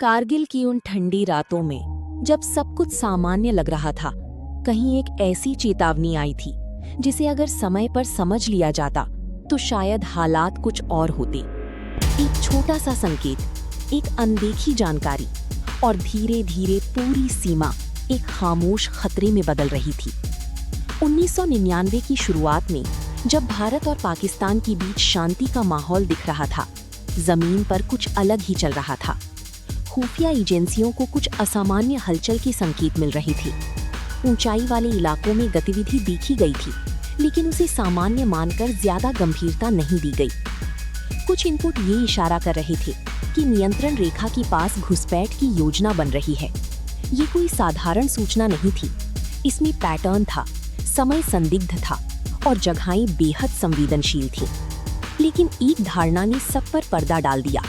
कारगिल की उन ठंडी रातों में जब सब कुछ सामान्य लग रहा था, कहीं एक ऐसी चेतावनी आई थी जिसे अगर समय पर समझ लिया जाता तो शायद हालात कुछ और होते। एक छोटा सा संकेत, एक अनदेखी जानकारी, और धीरे धीरे पूरी सीमा एक खामोश खतरे में बदल रही थी। 1999 की शुरुआत में जब भारत और पाकिस्तान के बीच शांति का माहौल दिख रहा था, जमीन पर कुछ अलग ही चल रहा था। खुफिया एजेंसियों को कुछ असामान्य हलचल के संकेत मिल रहे थे। ऊंचाई वाले इलाकों में गतिविधि देखी गई थी, लेकिन उसे सामान्य मानकर ज्यादा गंभीरता नहीं दी गई। कुछ इनपुट ये इशारा कर रहे थे कि नियंत्रण रेखा के पास घुसपैठ की योजना बन रही है। ये कोई साधारण सूचना नहीं थी, इसमें पैटर्न था, समय संदिग्ध था और जगहें बेहद संवेदनशील थी। लेकिन एक धारणा ने सब पर पर्दा डाल दिया,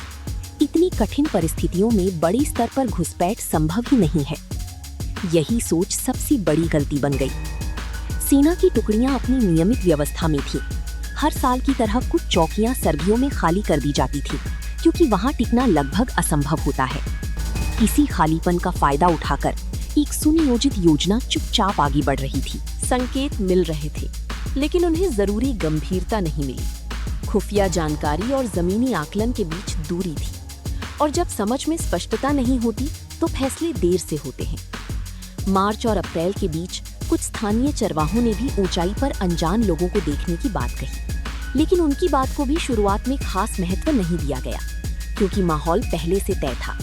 इतनी कठिन परिस्थितियों में बड़े स्तर पर घुसपैठ संभव ही नहीं है। यही सोच सबसे बड़ी गलती बन गई। सेना की टुकड़ियां अपनी नियमित व्यवस्था में थीं। हर साल की तरह कुछ चौकियां सर्दियों में खाली कर दी जाती थी, क्योंकि वहां टिकना लगभग असंभव होता है। इसी खालीपन का फायदा उठाकर एक सुनियोजित योजना चुपचाप आगे बढ़ रही थी। संकेत मिल रहे थे, लेकिन उन्हें जरूरी गंभीरता नहीं मिली। खुफिया जानकारी और जमीनी आकलन के बीच दूरी थी, और जब समझ में स्पष्टता नहीं होती तो फैसले देर से होते हैं। मार्च और अप्रैल के बीच कुछ स्थानीय चरवाहों ने भी ऊंचाई पर अनजान लोगों को देखने की बात कही, लेकिन उनकी बात को भी शुरुआत में खास महत्व नहीं दिया गया, क्योंकि माहौल पहले से तय था,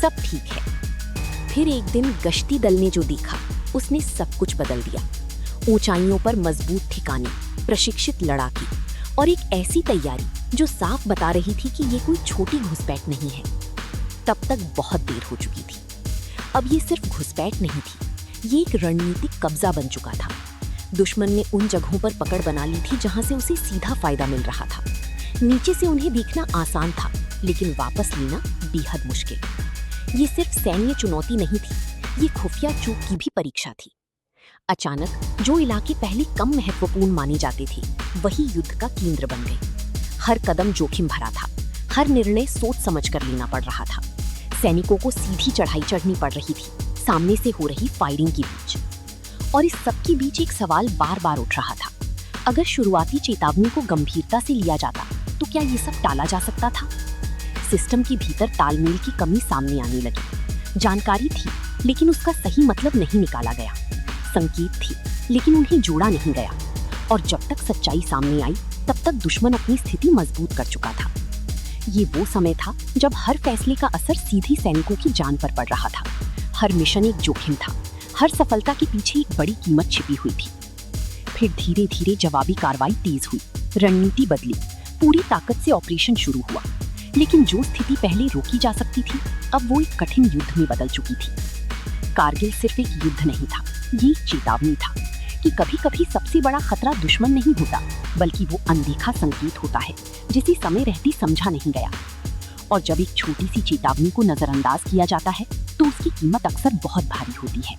सब ठीक है। फिर एक दिन गश्ती दल ने जो देखा, उसने सब कुछ बदल दिया। ऊंचाइयों पर मजबूत ठिकाने, प्रशिक्षित लड़ाके और एक ऐसी तैयारी जो साफ बता रही थी कि ये कोई छोटी घुसपैठ नहीं है। तब तक बहुत देर हो चुकी थी। अब ये सिर्फ घुसपैठ नहीं थी, ये एक रणनीतिक कब्जा बन चुका था। दुश्मन ने उन जगहों पर पकड़ बना ली थी जहां से उसे सीधा फायदा मिल रहा था। नीचे से उन्हें देखना आसान था, लेकिन वापस लेना बेहद मुश्किल। ये सिर्फ सैन्य चुनौती नहीं थी, ये खुफिया चूक की भी परीक्षा थी। अचानक जो इलाके पहले कम महत्वपूर्ण माने जाते थे, वही युद्ध का केंद्र बन गए। हर कदम जोखिम भरा था, हर निर्णय सोच समझ कर लेना पड़ रहा था। सैनिकों को सीधी चढ़ाई चढ़नी पड़ रही थी, सामने से हो रही फायरिंग के बीच। और इस सब के बीच एक सवाल बार बार उठ रहा था, अगर शुरुआती चेतावनी को गंभीरता से लिया जाता तो क्या ये सब टाला जा सकता था? सिस्टम के भीतर तालमेल की कमी सामने आने लगी। जानकारी थी, लेकिन उसका सही मतलब नहीं निकाला गया। संकेत थी, लेकिन उन्हें जोड़ा नहीं गया। और जब तक सच्चाई सामने आई, तब तक दुश्मन अपनी स्थिति मजबूत कर चुका था। ये वो समय था जब हर फैसले का असर सीधी सैनिकों की जान पर पड़ रहा था। हर मिशन एक जोखिम था, हर सफलता के पीछे एक बड़ी कीमत छिपी हुई थी। फिर धीरे धीरे जवाबी कार्रवाई तेज हुई, रणनीति बदली, पूरी ताकत से ऑपरेशन शुरू हुआ। लेकिन जो स्थिति पहले रोकी जा सकती थी, अब वो एक कठिन युद्ध में बदल चुकी थी। कारगिल सिर्फ एक युद्ध नहीं था, ये एक चेतावनी था कि कभी कभी सबसे बड़ा खतरा दुश्मन नहीं होता, बल्कि वो अनदेखा संकेत होता है जिसे समय रहते समझा नहीं गया। और जब एक छोटी सी चेतावनी को नजरअंदाज किया जाता है, तो उसकी कीमत अक्सर बहुत भारी होती है।